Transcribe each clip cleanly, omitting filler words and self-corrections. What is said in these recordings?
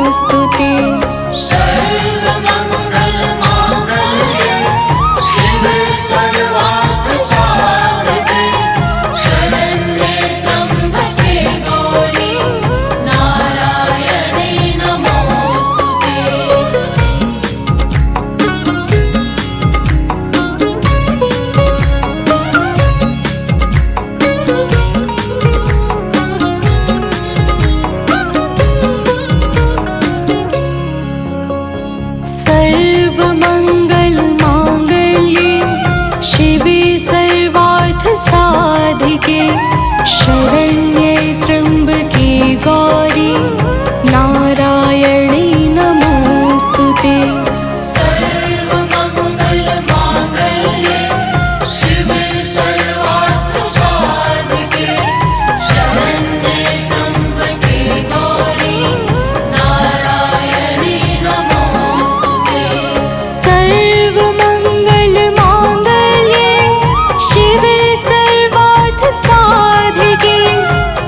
नमोस्तुते। सर्वमङ्गलमाङ्गल्ये शिवे सर्वार्थसाधके शरण्ये त्र्यम्बके गौरी नारायणे नमोस्तुते। सर्वमङ्गलमाङ्गल्ये शिवे सर्वार्थसाधिके शरण्ये त्र्यम्बके गौरी नारायणे नमोस्तुते। सर्वमङ्गलमाङ्गल्ये शिवे सर्वार्थसाधके शरण्ये त्र्यम्बके गौरी नारायणे नमोस्तुते। सर्वमङ्गलमाङ्गल्ये शिवे सर्वार्थसाधिके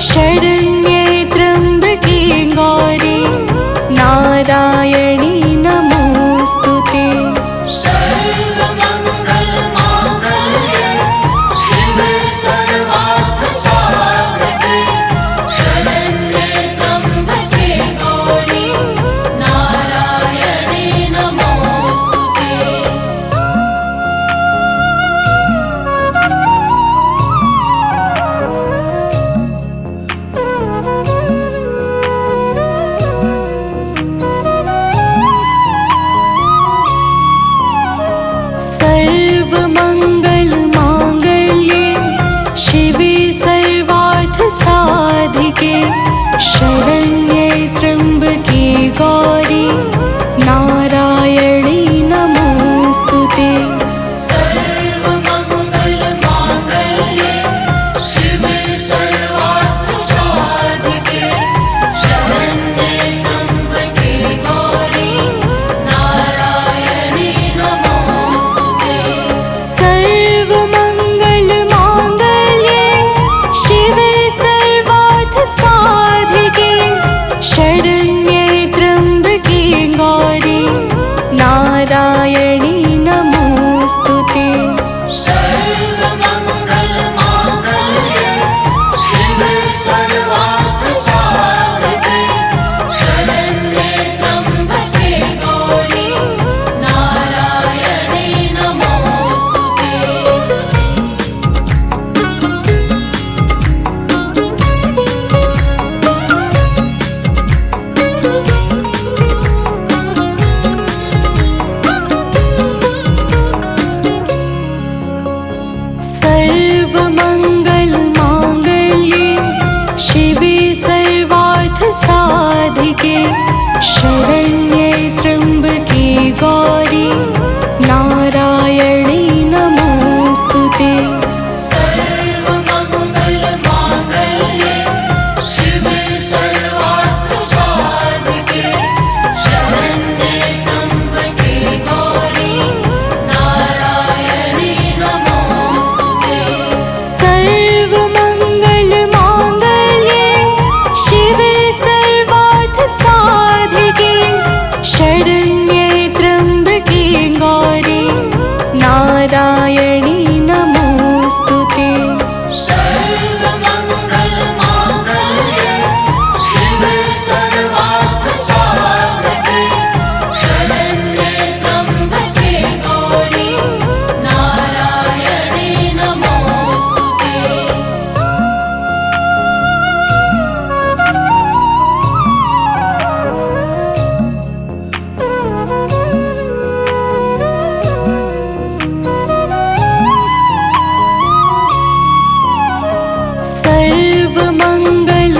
शरण्ये त्र्यम्बके गौरी नारायणे नमोस्तुते। सर्वमङ्गलमाङ्गल्ये शिवे सर्वार्थसाधके शरण्ये त्र्यम्बके गौरी नारायणे नमोस्तुते। सर्वमङ्गलमाङ्गल्ये शिवे सर्वार्थसाधिके शरण्ये त्र्यम्बके गौरी नारायणे नमोस्तुते। सर्वमङ्गलमाङ्गल्ये शिवे सर्वार्थसाधके शरण्ये त्र्यम्बके गौरी नारायणे नमोस्तुते। सर्वमङ्गलमाङ्गल्ये शिवे सर्वार्थसाधिके शरण्ये त्र्यम्बके गौरी नारायणे नमोस्तुते। सर्वमङ्गलमाङ्गल्ये शिवे सर्वार्थसाधके शरण्ये त्र्यम्बके गौरी नारायणे नमोस्तुते। सर्वमङ्गलमाङ्गल्ये शिवे सर्वार्थसाधिके शरण्ये त्र्यम्बके गौरी नारायणे नमोस्तुते। सर्वमङ्गलमाङ्गल्ये शिवे सर्वार्थसाधके शरण्ये त्र्यम्बके गौरी नारायणे नमोस्तुते। सर्वमङ्गलमाङ्गल्ये शिवे सर्वार्थसाधिके शरण्ये त्र्यम्बके गौरी नारायणे नमोस्तुते। सर्वमङ्गलमाङ्गल्ये शिवे सर्वार्थसाधके शरण्ये त्र्यम्बके गौरी नारायणे नमोस्तुते।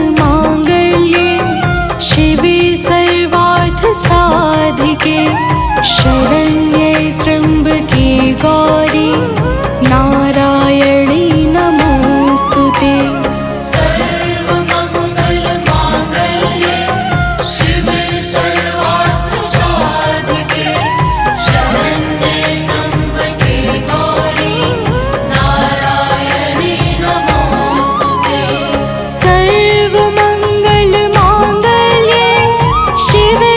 सर्वमङ्गलमाङ्गल्ये शिवे सर्वार्थसाधिके शरण्ये त्र्यम्बके गौरी नारायणे नमोस्तुते। सर्वमङ्गलमाङ्गल्ये शिवे सर्वार्थसाधके शरण्ये त्र्यम्बके गौरी नारायणे नमोस्तुते। सर्वमङ्गलमाङ्गल्ये शिवे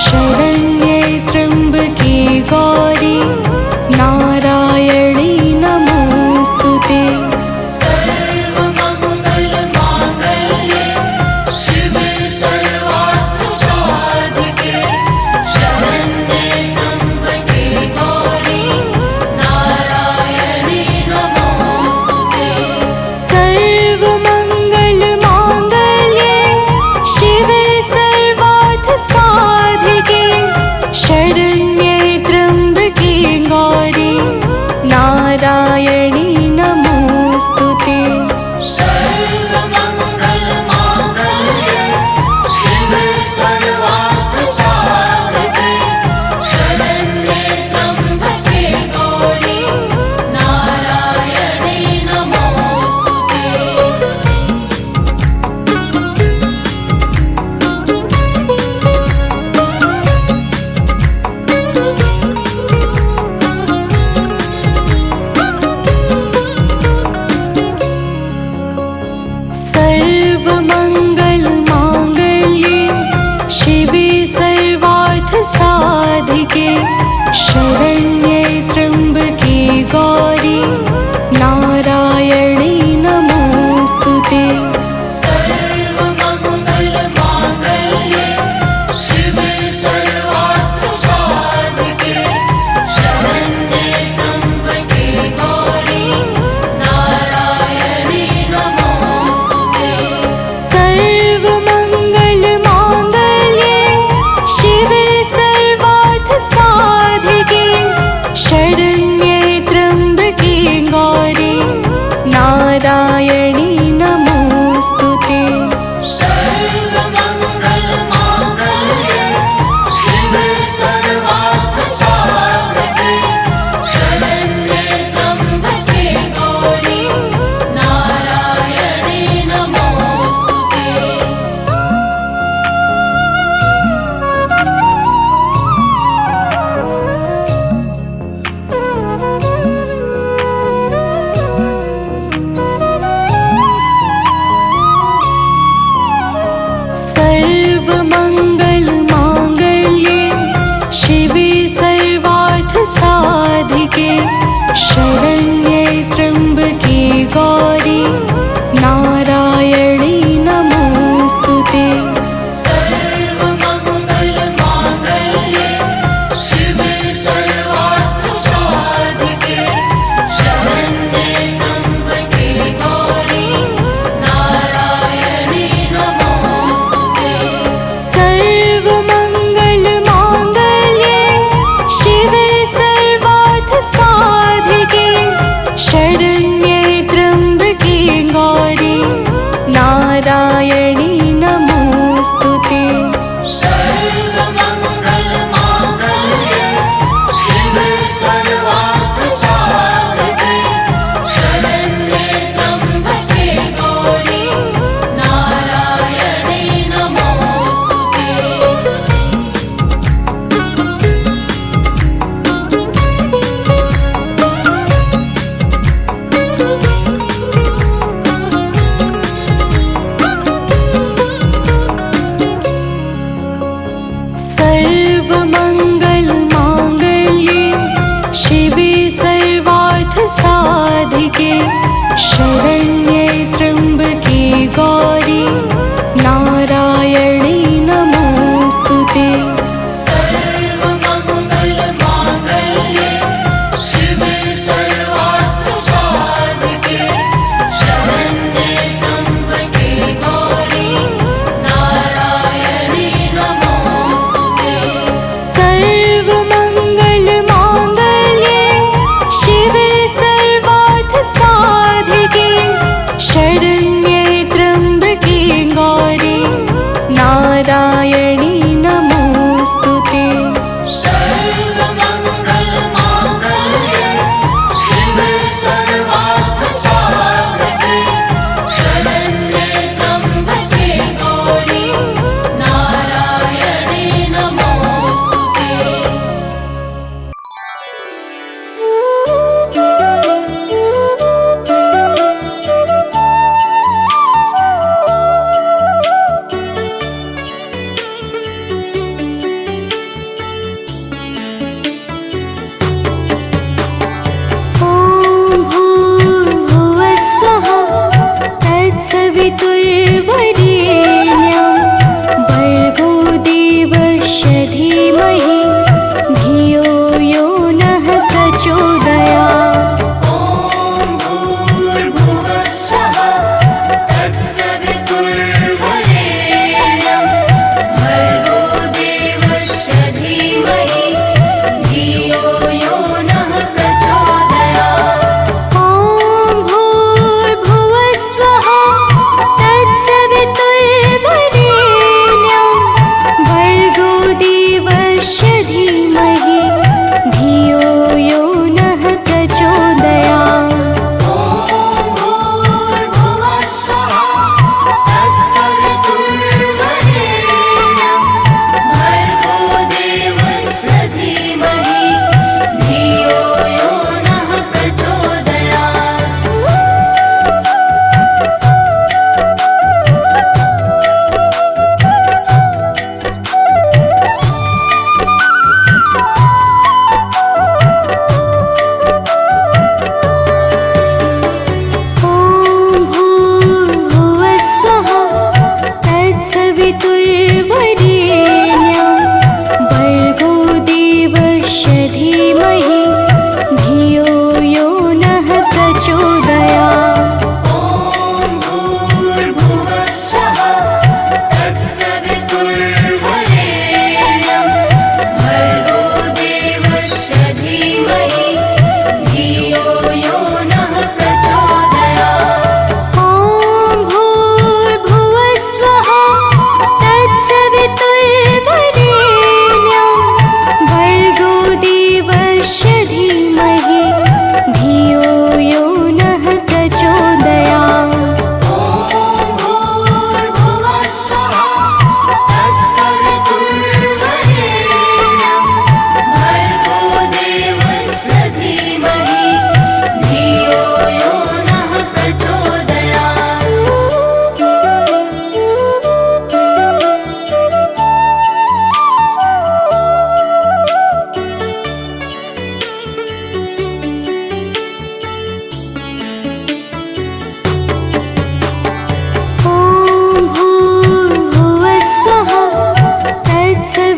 शरण्ये त्र्यम्बके गौरी नारायणी नमोऽस्तुते सर्वमङ्गलमाङ्गल्ये शिवे सर्वार्थसाधिके शरण्ये त्र्यम्बके गौरी नारायणी नमोऽस्तुते सर्वमङ्गलमाङ्गल्ये शिवे सर्वार्थसाधिके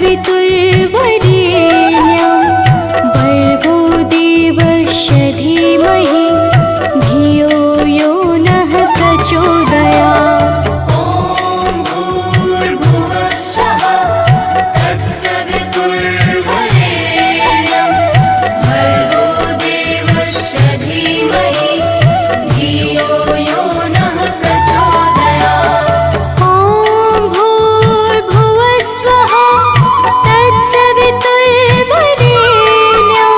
तत्सवितुर्वरेण्यं भर्गो देवस्य धीमहि धियो यो नः प्रचोदयात्। ॐ भूर्भुवः स्वः तत्सवितुर्वरेण्यं भर्गो देवस्य धीमहि धियो यो नः प्रचोदयात्। ॐ भूर्भुवः स्वः तत्सवितुर्वरेण्यं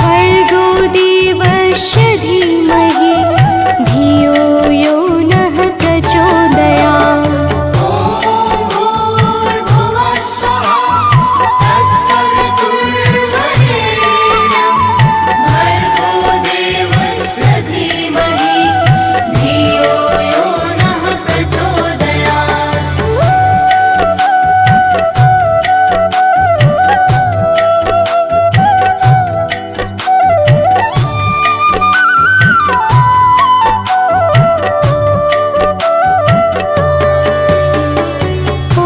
भर्गो देवस्य धीमहि धियो यो नः प्रचोदयात्। ॐ भूर्भुवः स्वः तत्सवितुर्वरेण्यं भर्गो देवस्य धीमहि धियो यो नः प्रचोदयात्। ॐ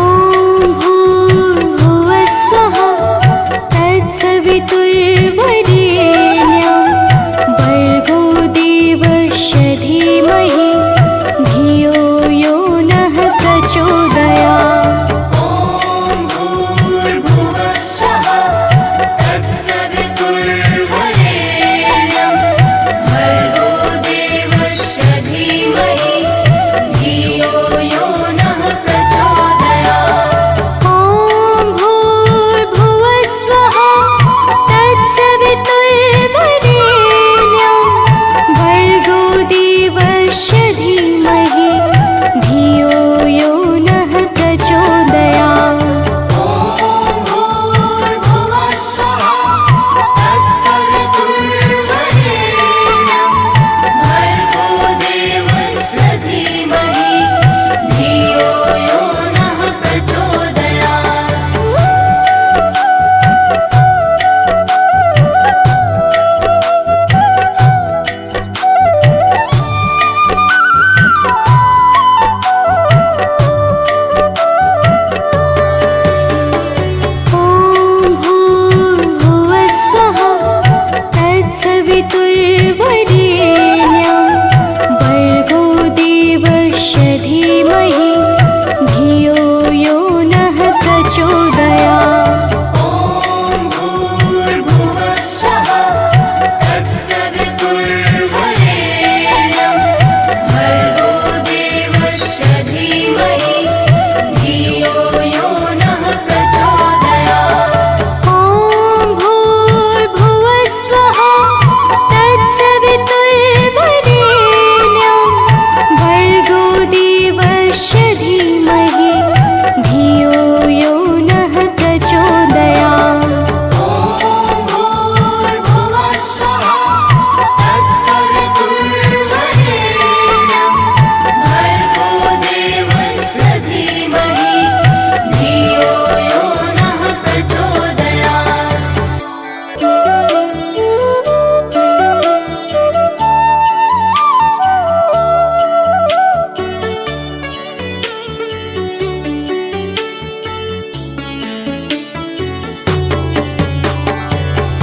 भूर्भुवः स्वः तत्सवितुर्वरेण्यं भर्गो देवस्य धीमहि धियो यो नः प्रचोदयात्। ॐ भूर्भुवः स्वः तत्सवितुर्वरेण्यं भर्गो देवस्य धीमहि धियो यो नः प्रचोदयात्। ॐ भूर्भुवः स्वः तत्सवितुर्वरेण्यं भर्गो देवस्य धीमहि धियो यो नः प्रचोदयात्। ॐ भूर्भुवः स्वः तत्सवितुर्वरेण्यं भर्गो देवस्य धीमहि धियो यो नः प्रचोदयात्। ॐ भूर्भुवः स्वः तत्सवितुर्वरेण्यं भर्गो देवस्य धीमहि धियो यो नः प्रचोदयात्। ॐ भूर्भुवः स्वः तत्सवितुर्वरेण्यं भर्गो देवस्य धीमहि धियो यो नः प्रचोदयात्। ॐ भूर्भुवः स्वः तत्सवितुर्वरेण्यं भर्गो देवस्य धीमहि धियो यो नः प्रचोदयात्। ॐ भूर्भुवः स्वः तत्सवितुर्वरेण्यं भर्गो देवस्य धीमहि धियो यो नः प्रचोदयात्।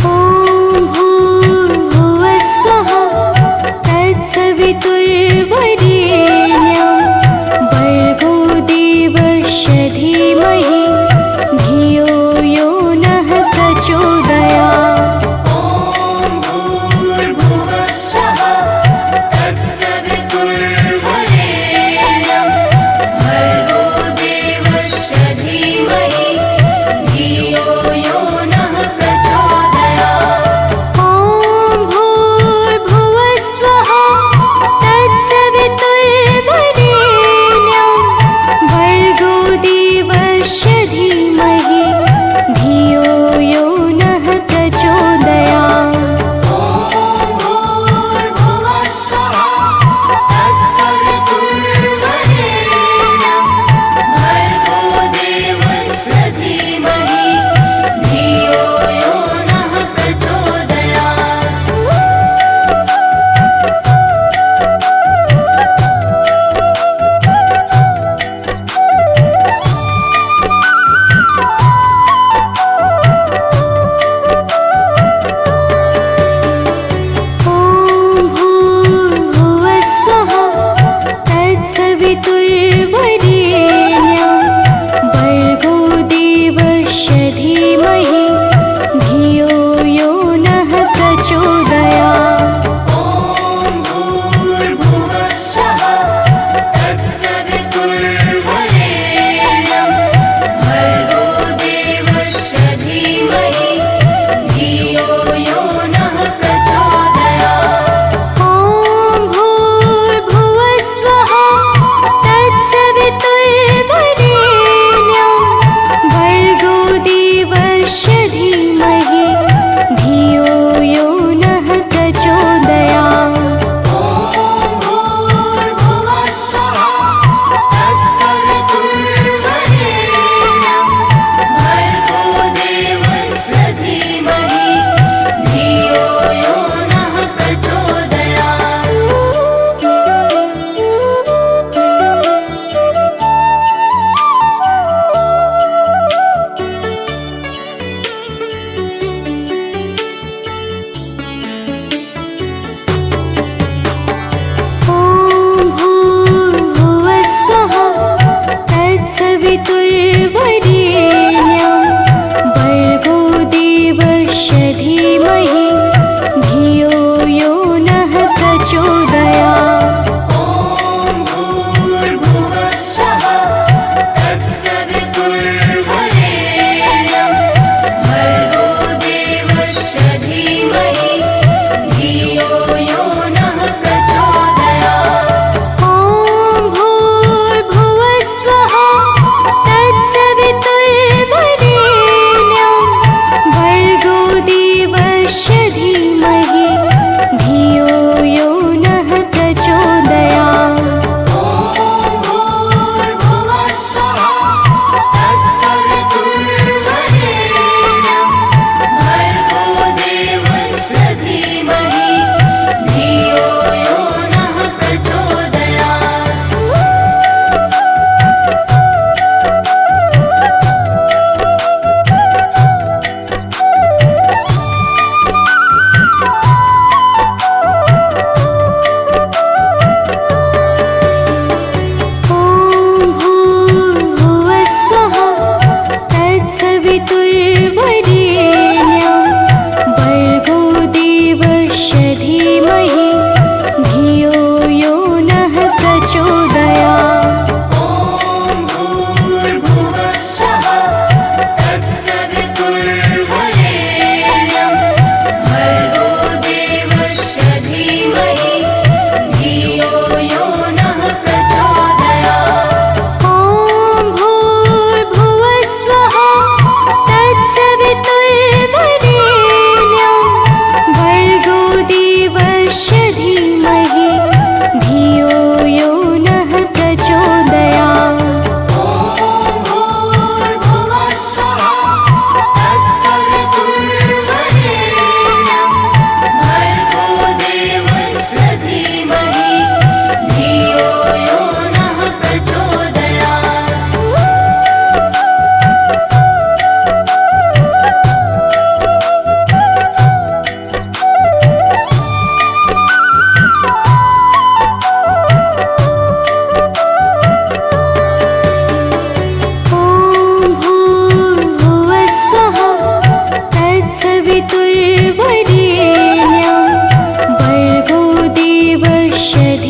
ॐ भूर्भुवः स्वः तत्सवितुर्वरेण्यं भर्गो देवस्य धीमहि धियो यो नः प्रचोदयात्। ॐ भूर्भुवः स्वः तत्सवितुर्वरेण्यं भर्गो देवस्य धीमहि धियो यो नः प्रचोदयात्। ॐ भूर्भुवः स्वः तत्सवितुर्वरेण्यं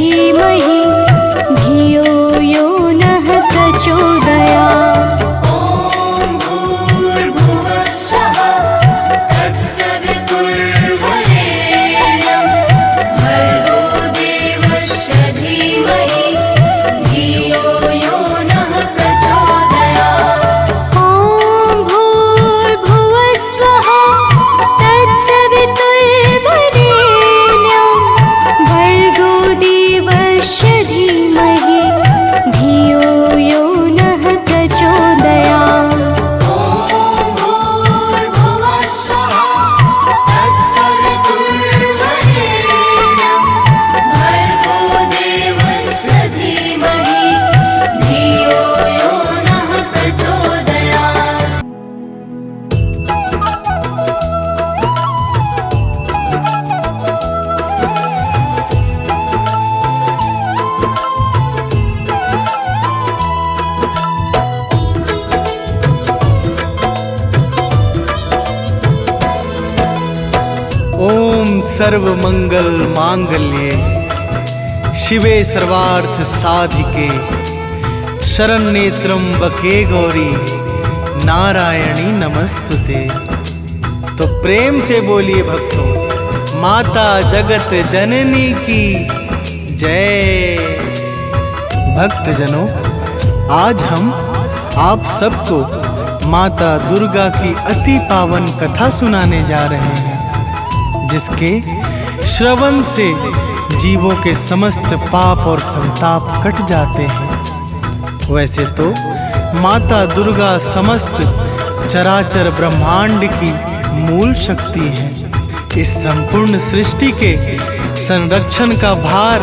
धीमहि धियो यो नः प्रचोदयात्। ॐ भूर्भुवः स्वः तत्सवितुर्वरेण्यं भर्गो देवस्य धीमहि धियो यो नः प्रचोदयात्। ॐ भूर्भुवः स्वः तत्सवितुर्वरेण्यं भर्गो देवस्य धीमहि धियो यो नः प्रचोदयात्। ॐ भूर्भुवः स्वः तत्सवितुर्वरेण्यं भर्गो देवस्य धीमहि धियो यो नः प्रचोदयात्। ओम सर्वमंगल मांगल्ये शिवे सर्वार्थ साधिके शरण्ये त्र्यंबके गौरी नारायणी नमस्तुते। तो प्रेम से बोलिए भक्तों, माता जगत जननी की जय। भक्तजनों, आज हम आप सबको माता दुर्गा की अति पावन कथा सुनाने जा रहे हैं, जिसके श्रवण से जीवों के समस्त पाप और संताप कट जाते हैं। वैसे तो माता दुर्गा समस्त चराचर ब्रह्मांड की मूल शक्ति है। इस संपूर्ण सृष्टि के संरक्षण का भार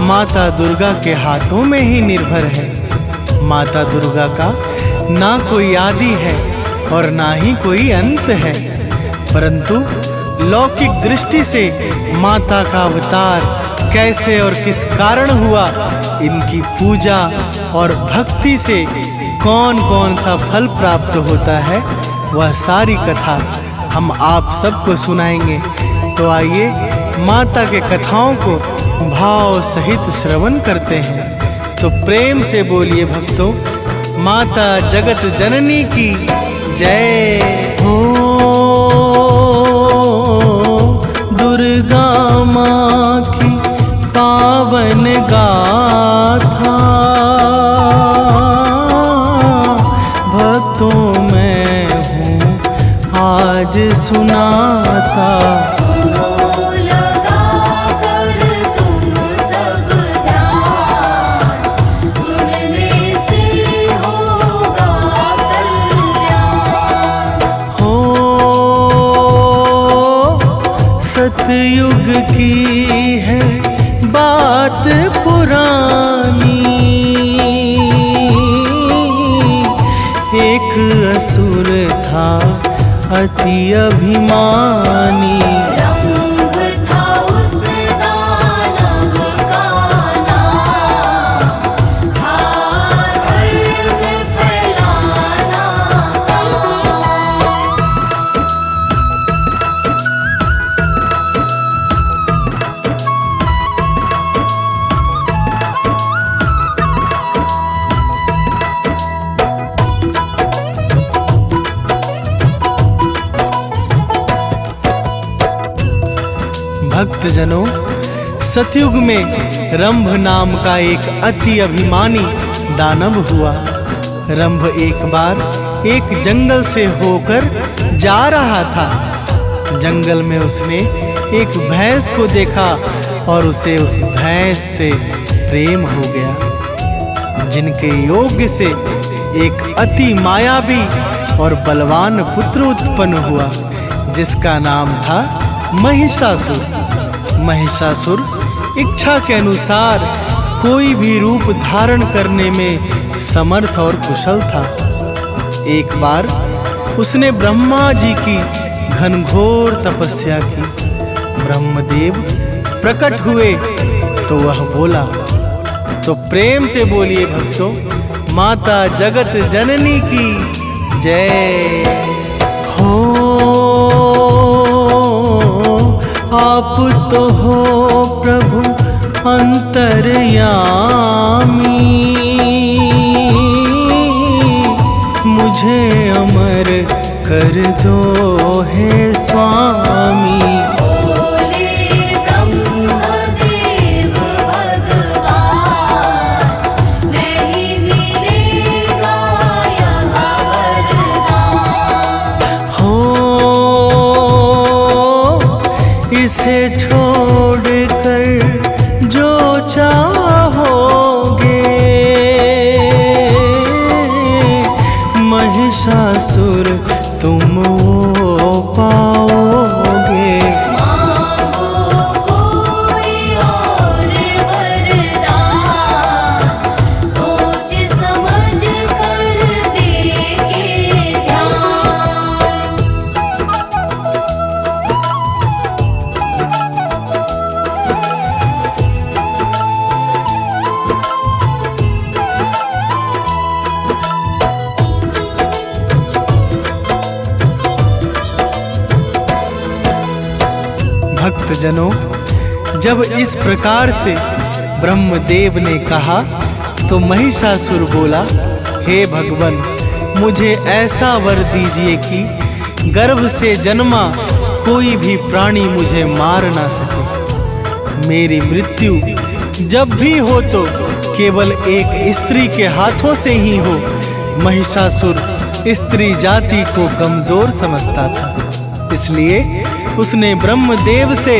माता दुर्गा के हाथों में ही निर्भर है। माता दुर्गा का ना कोई आदि है और ना ही कोई अंत है, परंतु लौकिक दृष्टि से माता का अवतार कैसे और किस कारण हुआ, इनकी पूजा और भक्ति से कौन कौन सा फल प्राप्त होता है, वह सारी कथा हम आप सबको सुनाएंगे। तो आइए माता के कथाओं को भाव सहित श्रवण करते हैं। तो प्रेम से बोलिए भक्तों, माता जगत जननी की जय हो। दुर्गा माँ की पावन गाथा भक्तों में हूँ आज सुनाता। सुनो लगा कर तुम सब ध्यान, सुनने से होगा कल्याण। हो सतयुग की है बात पुरानी, एक असुर था अति अभिमानी। रंग था उस दानव का नाम, था धर्म फैलाना काम। भक्तजनों, सतयुग में रंभ नाम का एक अति अभिमानी दानव हुआ। रंभ एक बार एक जंगल से होकर जा रहा था। जंगल में उसने एक भैंस को देखा और उसे उस भैंस से प्रेम हो गया, जिनके योग्य से एक अति मायावी और बलवान पुत्र उत्पन्न हुआ, जिसका नाम था महिषासुर। महिषासुर इच्छा के अनुसार कोई भी रूप धारण करने में समर्थ और कुशल था। एक बार उसने ब्रह्मा जी की घनघोर तपस्या की। ब्रह्मदेव प्रकट हुए तो वह बोला। तो प्रेम से बोलिए भक्तों, माता जगत जननी की जय हो। आप तो हो प्रभु अंतर्यामी, मुझे अमर कर दो हे स्वामी। बोले ब्रह्मदेव भगवान, नहीं मिलेगा यह वरदान। हो इसे छोड़कर जो चाहोगे, महिषासुर तुम वो पाओगे। मांगो कोई और वरदान, सोच समझ कर देंगे ध्यान। भक्तजनों, जब इस प्रकार से ब्रह्मदेव ने कहा तो महिषासुर बोला, हे भगवन, मुझे ऐसा वर दीजिए कि गर्भ से जन्मा कोई भी प्राणी मुझे मार ना सके। मेरी मृत्यु जब भी हो तो केवल एक स्त्री के हाथों से ही हो। महिषासुर स्त्री जाति को कमजोर समझता था, इसलिए उसने ब्रह्मदेव से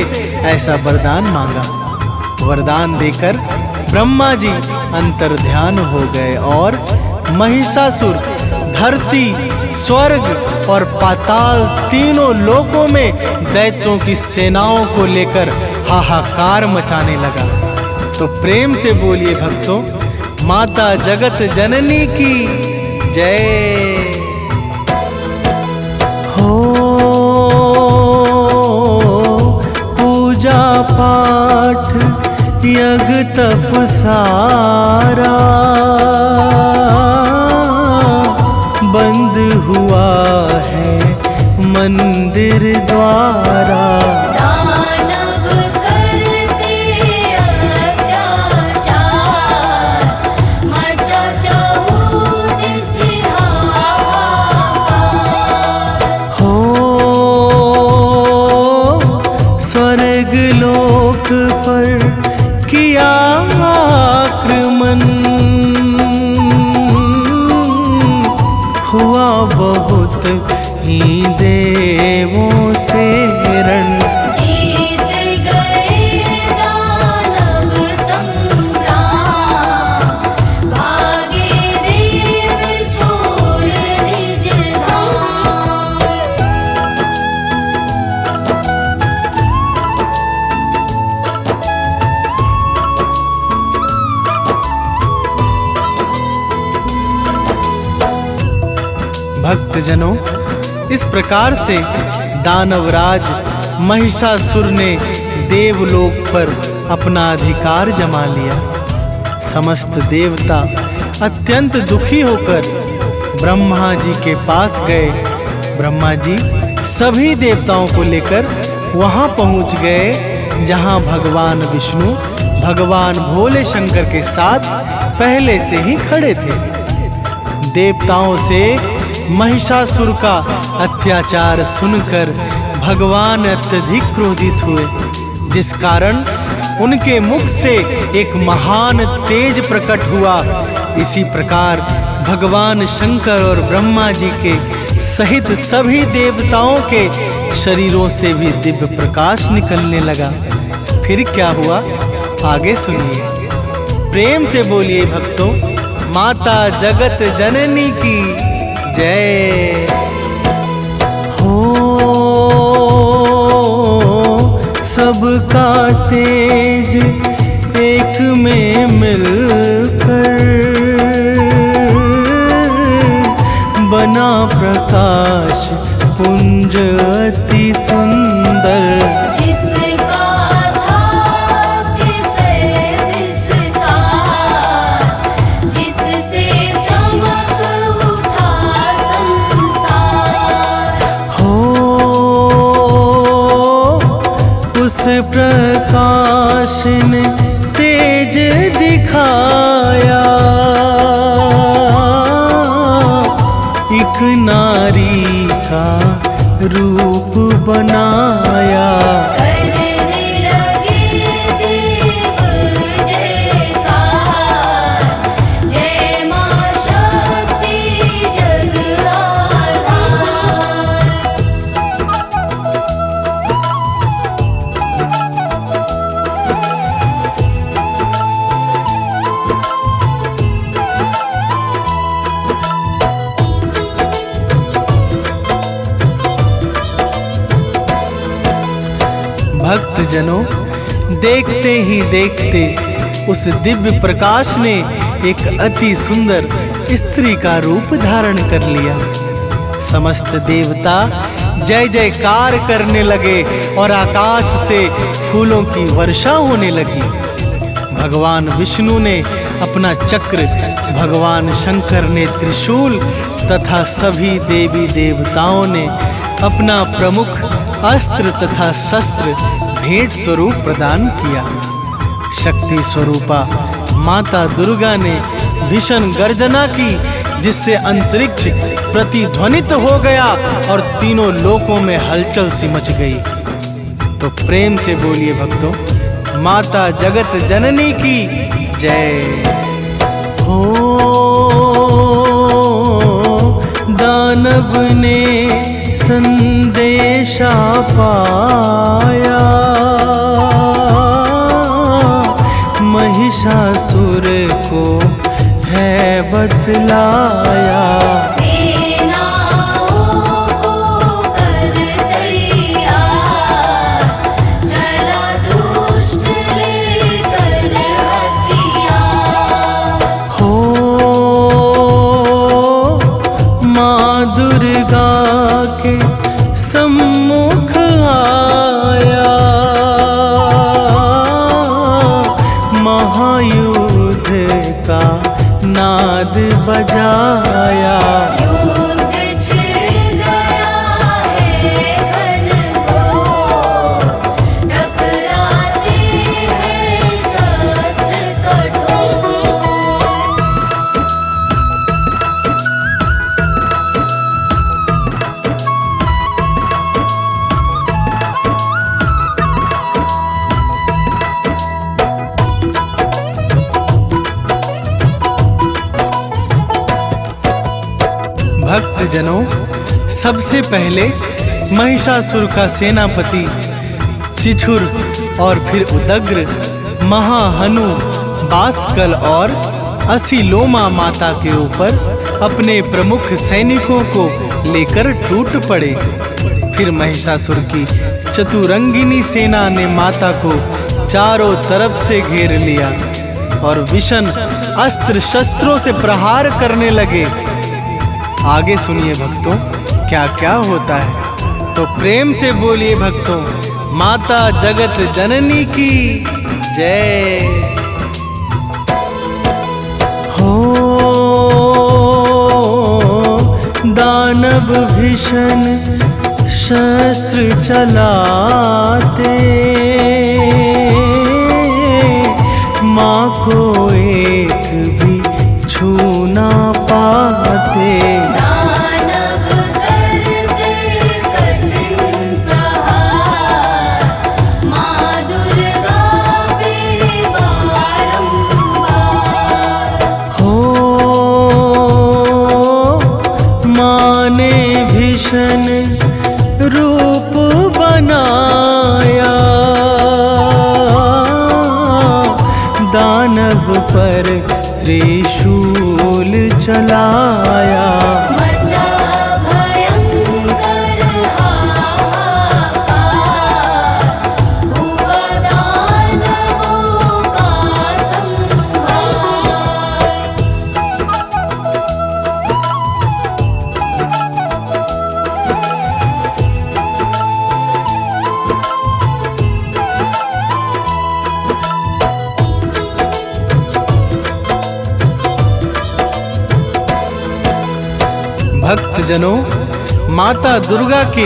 ऐसा वरदान मांगा। वरदान देकर ब्रह्मा जी अंतर्ध्यान हो गए और महिषासुर धरती, स्वर्ग और पाताल तीनों लोकों में दैत्यों की सेनाओं को लेकर हाहाकार मचाने लगा। तो प्रेम से बोलिए भक्तों, माता जगत जननी की जय हो। पूजा पाठ यज्ञ तप सारा बंद हुआ है मंदिर द्वारा। दानव करते अत्याचार, मचा चहुदिस हाहाकार। हो स्वर्ग लोक पर किया आक्रमण, हुआ बहुत ही देवों से रण। जीत गए दानव संग्राम, भागे देव छोड़ निज धाम। भक्तजनों, इस प्रकार से दानवराज महिषासुर ने देवलोक पर अपना अधिकार जमा लिया। समस्त देवता अत्यंत दुखी होकर ब्रह्मा जी के पास गए। ब्रह्मा जी सभी देवताओं को लेकर वहां पहुंच गए जहां भगवान विष्णु भगवान भोले शंकर के साथ पहले से ही खड़े थे। देवताओं से महिषासुर का अत्याचार सुनकर भगवान अत्यधिक क्रोधित हुए, जिस कारण उनके मुख से एक महान तेज प्रकट हुआ। इसी प्रकार भगवान शंकर और ब्रह्मा जी के सहित सभी देवताओं के शरीरों से भी दिव्य प्रकाश निकलने लगा। फिर क्या हुआ, आगे सुनिए। प्रेम से बोलिए भक्तों, माता जगत जननी की जय हो। सबका तेज एक में मिलकर बना प्रकाश पुंज अति सुंदर। जिसका था अतिशय विस्तार, जिससे चमक उठा संसार। हो उस प्रकाश ने दिखाया, एक नारी का रूप बनाया। करने लगे देव जयकार, जय मां शक्ति जग आधार। भक्तजनों, देखते ही देखते उस दिव्य प्रकाश ने एक अति सुंदर स्त्री का रूप धारण कर लिया। समस्त देवता जय जयकार करने लगे और आकाश से फूलों की वर्षा होने लगी। भगवान विष्णु ने अपना चक्र, भगवान शंकर ने त्रिशूल तथा सभी देवी देवताओं ने अपना प्रमुख अस्त्र तथा शस्त्र भेंट स्वरूप प्रदान किया। शक्ति स्वरूपा माता दुर्गा ने भीषण गर्जना की, जिससे अंतरिक्ष प्रतिध्वनित हो गया और तीनों लोकों में हलचल सी मच गई। तो प्रेम से बोलिए भक्तों, माता जगत जननी की जय हो। दानव ने संदेशा पाया, महिषासुर को है बतलाया। सेनाओं को कर तैयार, चला दुष्ट लेकर हथियार। हो माँ दुर्गा के सम्मुख आया, महायुद्ध का नाद बजाया। युद्ध छिड़ गया है घनघोर, टकराते हैं शस्त्र कठोर। भक्तजनों, सबसे पहले महिषासुर का सेनापति चिछुर और फिर उदग्र, महाहनु, बासकल और असिलोमा माता के ऊपर अपने प्रमुख सैनिकों को लेकर टूट पड़े। फिर महिषासुर की चतुरंगिनी सेना ने माता को चारों तरफ से घेर लिया और विषण अस्त्र शस्त्रों से प्रहार करने लगे। आगे सुनिए भक्तों, क्या क्या होता है। तो प्रेम से बोलिए भक्तों, माता जगत जननी की जय हो। दानव भीषण शस्त्र चलाते, माँ को एक भी छू ना पाते। दानव करते कठिन प्रहार, माँ दुर्गा पे बारंबार। हो माँ ने भीषण रूप बनाया, दानव पर त्रिशूल चलाया। मचा भयंकर हाहाकार, हुआ दानवों का संहार। भक्तजनों, माता दुर्गा के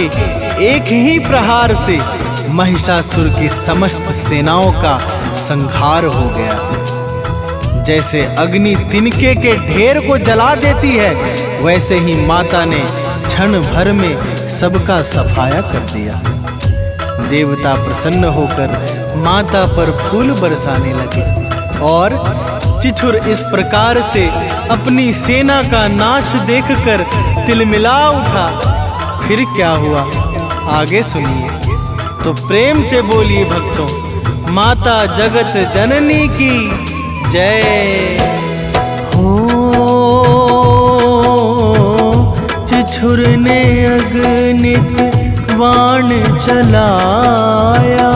एक ही प्रहार से महिषासुर की समस्त सेनाओं का संहार हो गया। जैसे अग्नि तिनके के ढेर को जला देती है, वैसे ही माता ने क्षण भर में सबका सफाया कर दिया। देवता प्रसन्न होकर माता पर फूल बरसाने लगे और चिछुर इस प्रकार से अपनी सेना का नाश देखकर तिलमिला उठा। फिर क्या हुआ आगे सुनिए। तो प्रेम से बोलिए भक्तों, माता जगत जननी की जय हो। चिछुर ने अग्नित वाण चलाया,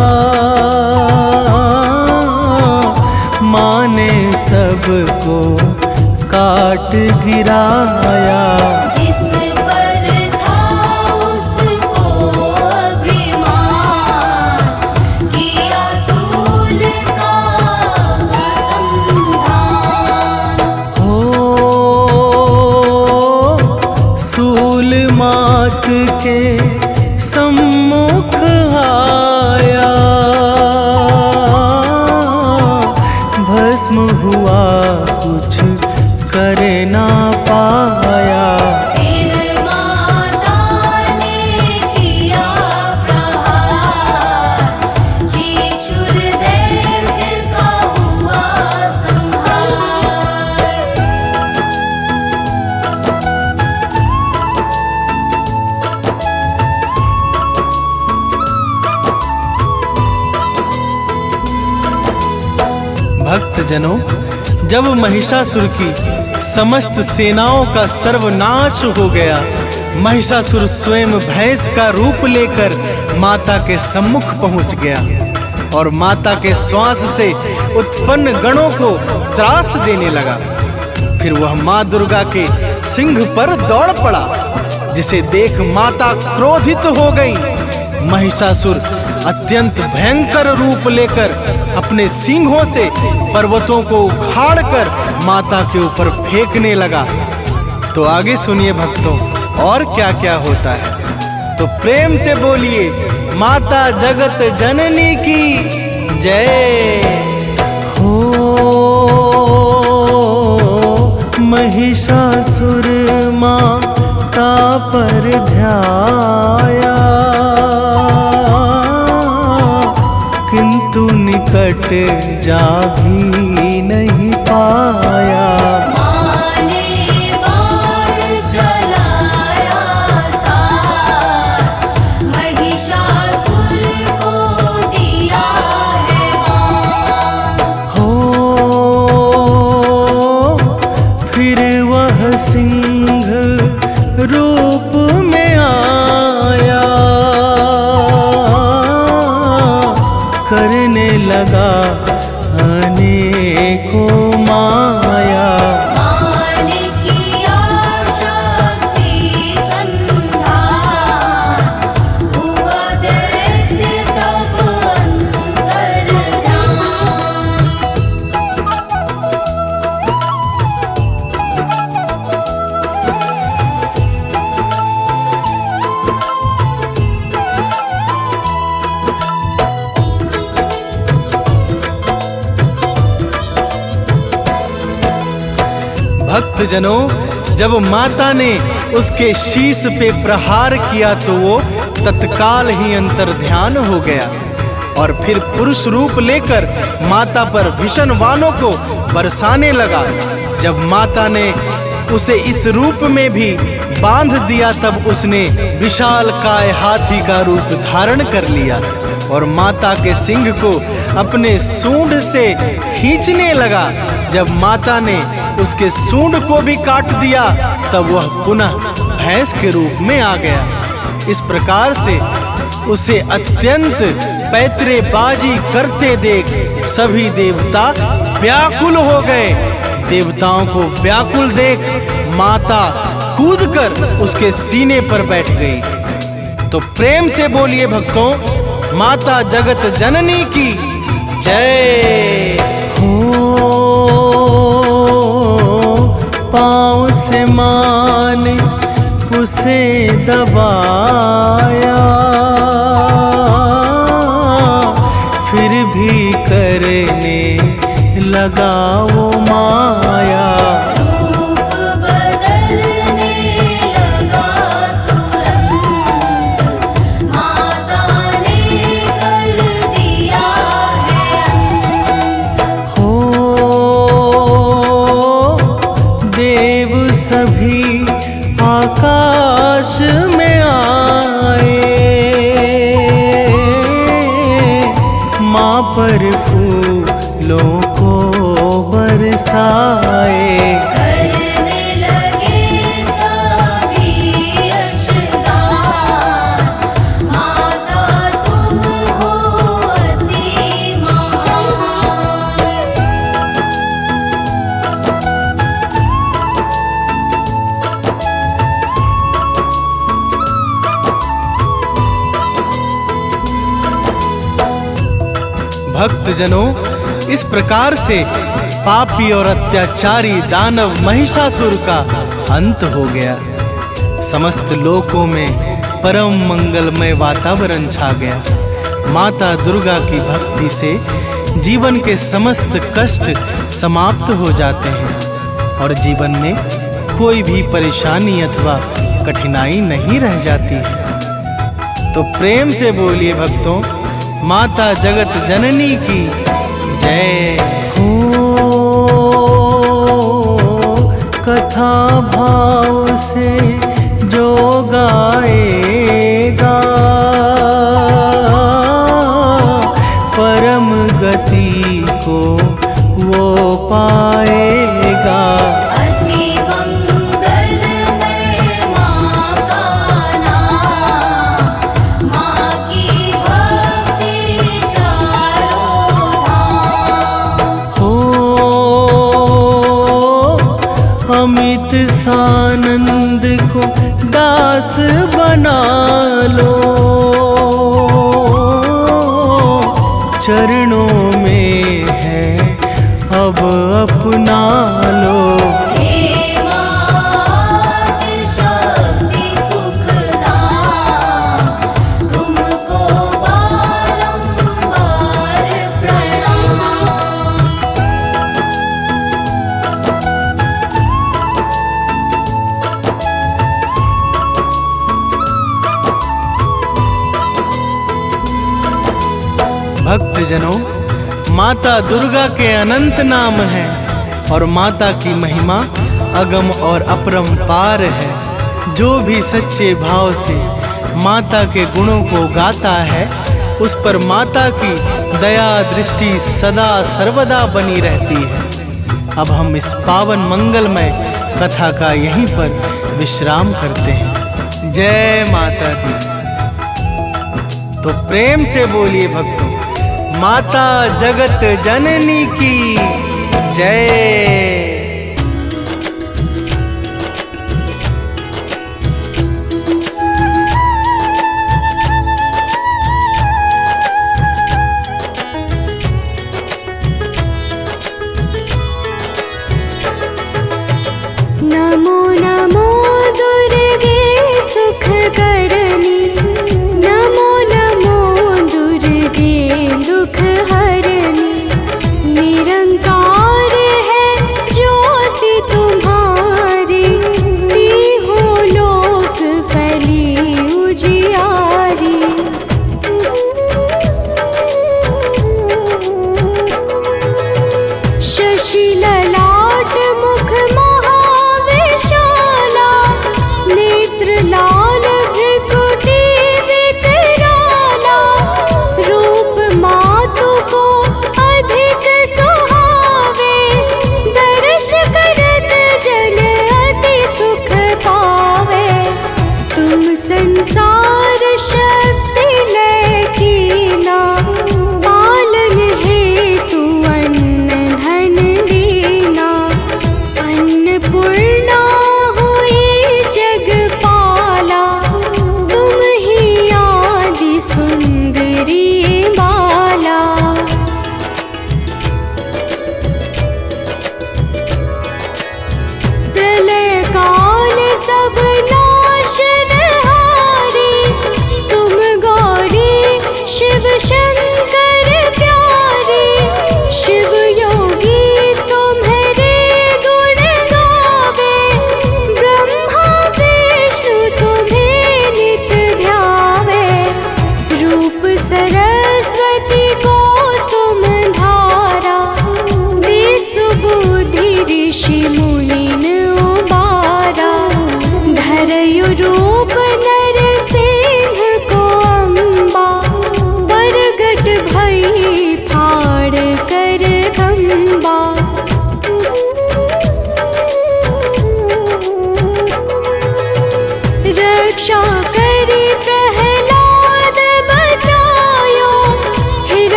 माँ ने सबको काट गिराया। जिस पर था उसको अभिमान, किया सूल का संधान। हो सूल मात के सम्मुख आया, भस्म हुआ कुछ कर ना पाया। फिर माता ने किया प्रहार, चिछुर दैत्य का हुआ संहार। भक्तजनों, जब महिषासुर की समस्त सेनाओं का सर्वनाश हो गया, महिषासुर स्वयं भैंस का रूप लेकर माता के सम्मुख पहुंच गया और माता के श्वास से उत्पन्न गणों को त्रास देने लगा। फिर वह माँ दुर्गा के सिंह पर दौड़ पड़ा, जिसे देख माता क्रोधित हो गई। महिषासुर अत्यंत भयंकर रूप लेकर अपने सींगों से पर्वतों को उखाड़कर माता के ऊपर फेंकने लगा। तो आगे सुनिए भक्तों, और क्या क्या होता है। तो प्रेम से बोलिए, माता जगत जननी की जय हो। महिषासुर माता पर ध्याया, किंतु निकट जा भी नहीं पाया। माँ ने बाण चलाया सार, महिषासुर को दिया है मार। हो फिर वह सिंह रूप में आया, करने लगा अनेकों माया। माँ ने किया शक्ति संधान, हुआ दैत्य तब अंतर्धान। भक्तजनों, जब माता ने उसके शीश पे प्रहार किया तो वो तत्काल ही अंतर्ध्यान हो गया और फिर पुरुष रूप लेकर माता पर भीषण वाणों को बरसाने लगा। जब माता ने उसे इस रूप में भी बांध दिया, तब उसने विशाल काय हाथी का रूप धारण कर लिया और माता के सिंह को अपने सूंड से खींचने लगा। जब माता ने उसके सूंड को भी काट दिया, तब वह पुनः भैंस के रूप में आ गया। इस प्रकार से उसे अत्यंत पैतरेबाजी करते देख सभी देवता व्याकुल हो गए। देवताओं को व्याकुल देख माता कूदकर उसके सीने पर बैठ गई। तो प्रेम से बोलिए भक्तों, माता जगत जननी की जय हो। पाँव से माने उसे दबाया, फिर भी करने लगा वो माया। रूप बदलने लगा तुरंत, माता ने कर दिया है अंत। हो देव सभी आकाश में आए, माँ पर फूलों को बरसाए। करने लगे सभी यशगान, माता तुम हो अति महान। भक्तजनों, इस प्रकार से पापी और अत्याचारी दानव महिषासुर का अंत हो गया। समस्त लोकों में परम मंगलमय वातावरण छा गया। माता दुर्गा की भक्ति से जीवन के समस्त कष्ट समाप्त हो जाते हैं और जीवन में कोई भी परेशानी अथवा कठिनाई नहीं रह जाती है। तो प्रेम से बोलिए भक्तों, माता जगत जननी की जय हो। कथा भाव से जो गाएगा परम गति को वो पाएगा। अति मंगलमय माँ का नाम, माँ की भक्ति चारों धाम। हो अमित सानंद को दास बना लो, चरणों में है अब अपना लो। हे मात शक्ति सुखदाम, तुमको बारंबार प्रणाम। भक्तजनों, माता दुर्गा के अनंत नाम हैं और माता की महिमा अगम और अपरंपार है। जो भी सच्चे भाव से माता के गुणों को गाता है, उस पर माता की दया दृष्टि सदा सर्वदा बनी रहती है। अब हम इस पावन मंगलमय कथा का यहीं पर विश्राम करते हैं। जय माता दी। तो प्रेम से बोलिए भक्तों, माता जगत जननी की जय। नमो नमो दुर्गे सुख करनी, नमो नमो दुर्गे दुख हरनी। निरंकार है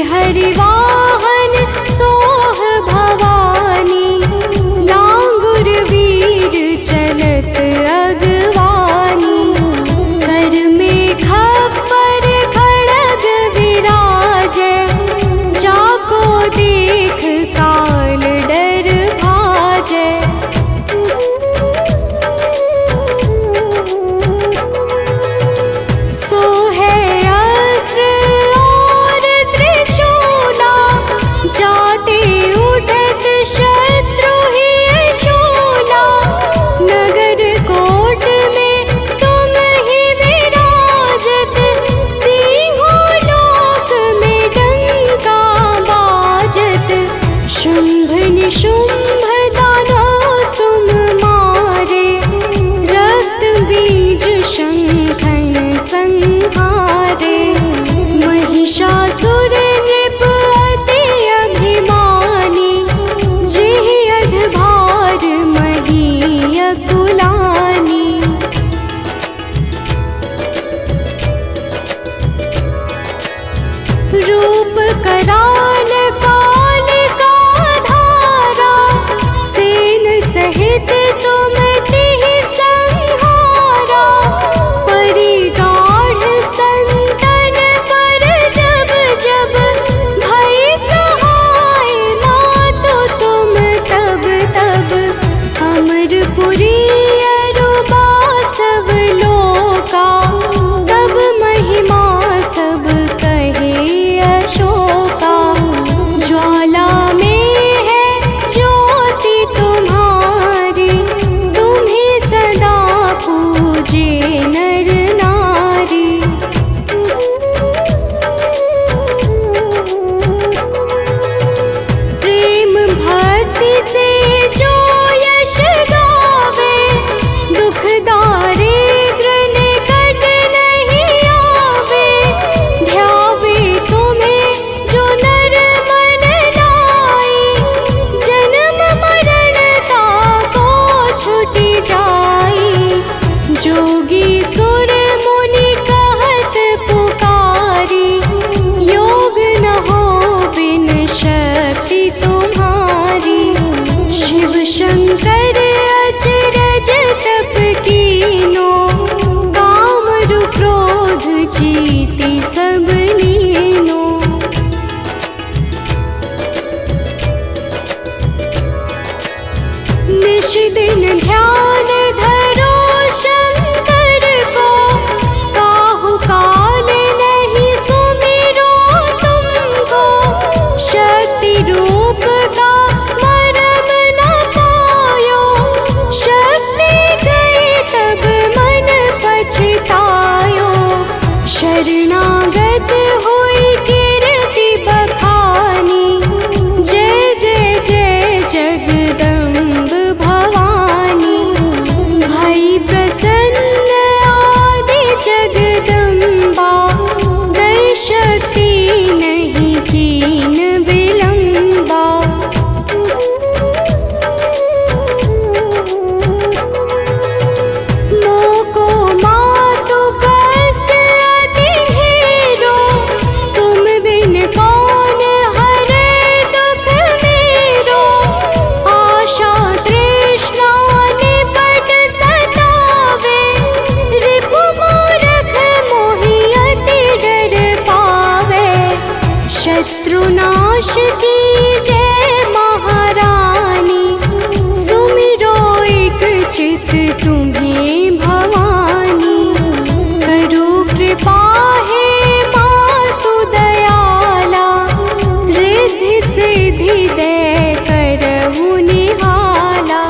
हरिवाहन सोह भवानी, लांगुर वीर चलत अगवानी। कर में खप्पर खड़ग विराजै, जाको देख काल डर भाजै। सोहे अस्त्र और त्रिशूला, जाते उठत शत्रु ही शूला। नगर कोट में तुम ही विराजत, तीहों लोक में डंका बाजत। शुंभ निशुंभ दानव तुम मारे, रक्त बीज शंखन संहारे। महिषासुर नृप अति अभिमानी, जेहि अधभार मही अकुलानी। रूप कराल काल का धारा, सेन सहित तुम तिहि संहारा। परिगाढ़ संतन पर जब जब, भय सहाय मातो तुम तब तब। अमरपुरी अरुबा सब लोका, तब महिमा सब कहे अशोका। ज्वाला में है ज्योति तुम्हारी, तुम्हें सदा पूजे नर नारी। प्रेम भक्ति से जो यश गावे, दुख दारिद्र निकट नहीं आवे। ध्यावे तुम्हें जो नर मन लाई, जन्म मरण ताको छुटि जाई। जोगी सुर मुनि कहत पुकारी, योग न हो बिन शक्ति तुम्हारी। शिव शंकर अचरज तप कीनो, कामरु क्रोध जीति सब लीनो। निश दिन ध्यान धरो शंकर को, काहु काल नहीं सुमिरो तुमको। शक्ति रूप का मरम न पायो, शक्ति गई तब मन पछतायो। शरणागत हुई कीर्ति बखानी, जय जय जय जगदम्ब भवानी। भई प्रसन्न आदि जगदम्बा, दई शक्ति नहीं कीन विलंबा। मोको मातु कष्ट अति ढेरो, तुम बिन कौन हरे दुख मेरो। आशा तृष्णा निपट सतावे, रिपु मूरख मोहि अति डर पावे। शत्रुनाश की जय महारानी, सुमिरो एक चित तुम्हें भवानी। करो कृपा हे मातु दयाला, रिद्धि सिद्धि दे करहु निहाला।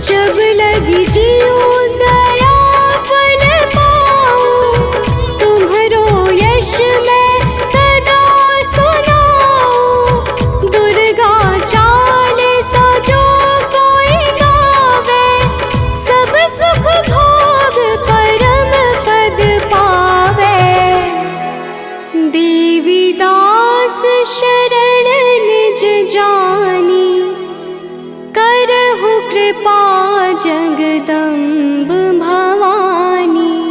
जब लगी जीव दया फल पाऊं, तुम्हरो यश मैं सदा सुनाऊं। दुर्गा चाल सजो कोई गावे, सब सुख भोग परम पद पावे। देवी दास शरण निज जानी, करहु कृपा जगदम्ब भवानी।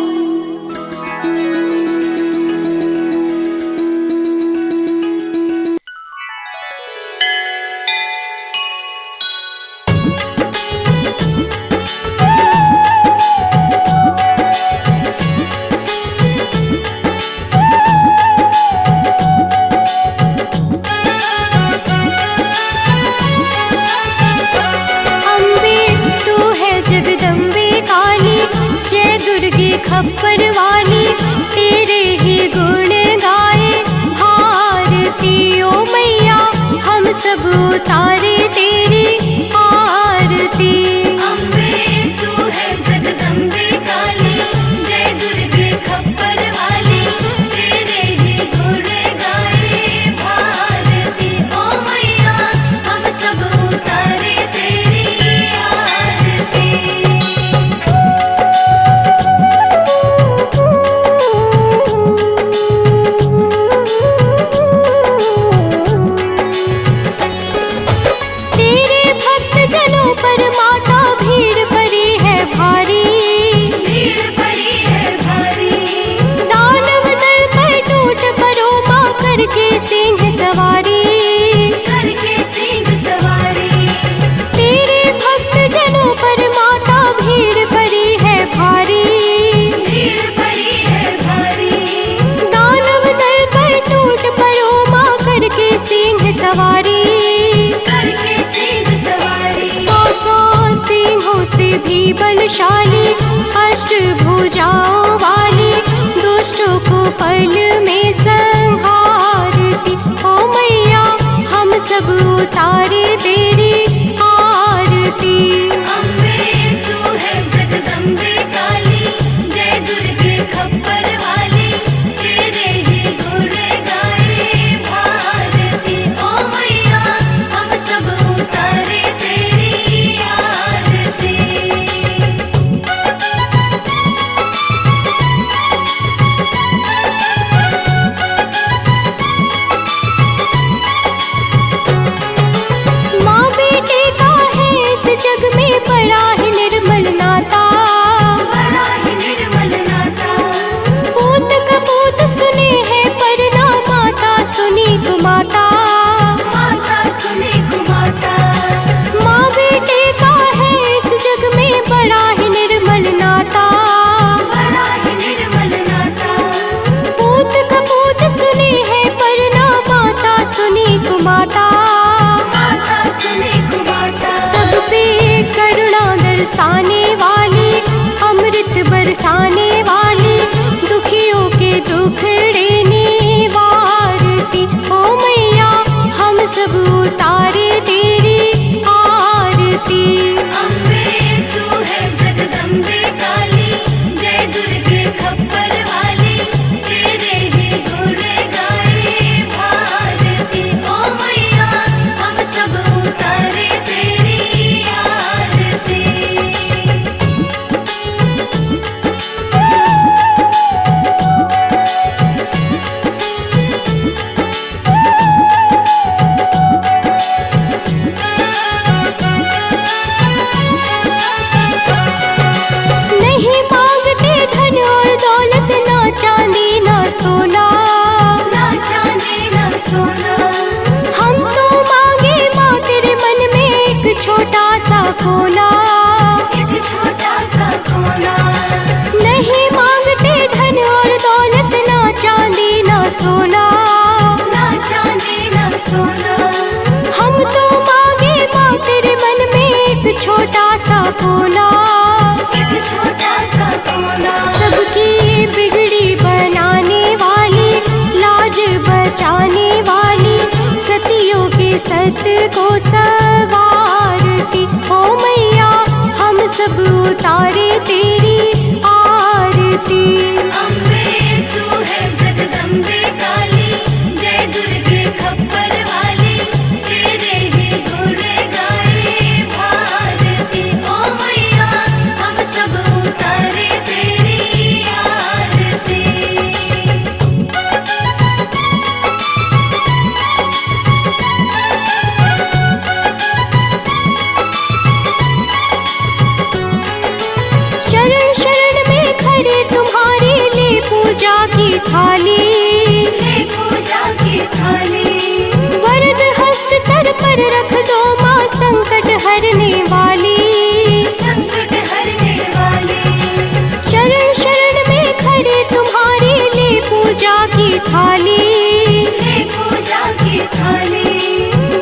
के खप्पर वाली तेरे ही गुण गाए भारती ओ मैया हम सब उतारे तेरी आरती। अम्बे तू है जगदम्बे काली, जय दुर्गे खप्पर वाली, तेरे ही गुण गाए भारती ओ मैया हम सब उतारे तेरी आरती। तेरे भक्त जनों पर माता भीड़ पड़ी है भारी, भीड़ पड़ी है भारी, दानव दल पर टूट पड़ो माँ करके सिंह सवारी। करके सिंह सवारी। तेरे भक्त जनों पर माता भीड़ पड़ी है भारी, भीड़ पड़ी है भारी, दानव दल पर टूट पड़ो माँ करके सिंह सवारी। करके सिंह सवारी। सौ सिंहों से भी बलशाली अष्टभुजाओं वाली दुष्टों को पल में संहारती ओ मैया हम सब उतारे तेरी आरती। अम्बे तू है जगदम्बे काली, जय दुर्गे खप्पर वाली, तेरे ही गुण गाए भारती ओ मैया हम सब उतारे तेरी आरती। माँ बेटे का है इस जग में बड़ा ही निर्मल नाता, बड़ा ही निर्मल नाता, पूत कपूत सुने हैं पर ना माता सुनी कुमाता। माता सुने कुमाता। माँ बेटे का है इस जग में बड़ा ही निर्मल नाता, बड़ा ही निर्मल नाता, पूत कपूत सुने हैं पर ना माता सुनी कुमाता। माता सुने कुमाता। सब पे करुणा दर्शाने वाली अमृत बरसाने वाली दुखियों के दुखड़े निवारती ओ मैया हम सब उतारे तेरी आरती। अम्बे तू है जगदम्बे काली, जय दुर्गे खप्पर वाली, तेरे ही गुण गाए भारती ओ मैया हम सब उतारे तेरी आरती। नहीं मांगते धन और दौलत ना चांदी ना सोना, ना चांदी ना सोना, हम तो मांगे माँ तेरे मन में एक छोटा सा कोना। एक छोटा सा कोना। नहीं मांगते धन और दौलत ना चांदी ना सोना, ना चांदी ना सोना, हम तो मांगे माँ तेरे मन में एक छोटा सा कोना। एक छोटा सा कोना। सबकी बिगड़ी बनाने वाली लाज बचाने वाली सतियों के सत को सवारती ओ मैया हम सब उतारे तेरी आरती। अम्बे तू है जगदम्बे काली, जय दुर्गे खप्पर वाली, तेरे ही गुण गाए भारती ओ मैया हम सब उतारे तेरी आरती। शरण शरण में खड़े तुम्हारी ले पूजा की थाली, ले पूजा की थाली, वरद हस्त सर पर रख दो माँ संकट हरने वाली। संकट हरने वाली, शरण शरण में खड़े तुम्हारी ले पूजा की थाली, ले पूजा की थाली,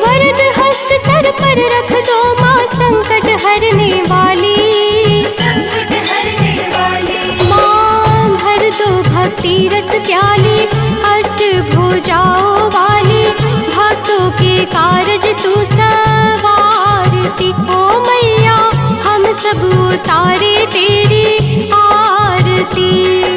वरद हस्त सर पर रख दो माँ संकट हरने वाली। संकट हरने वाली, माँ माटी।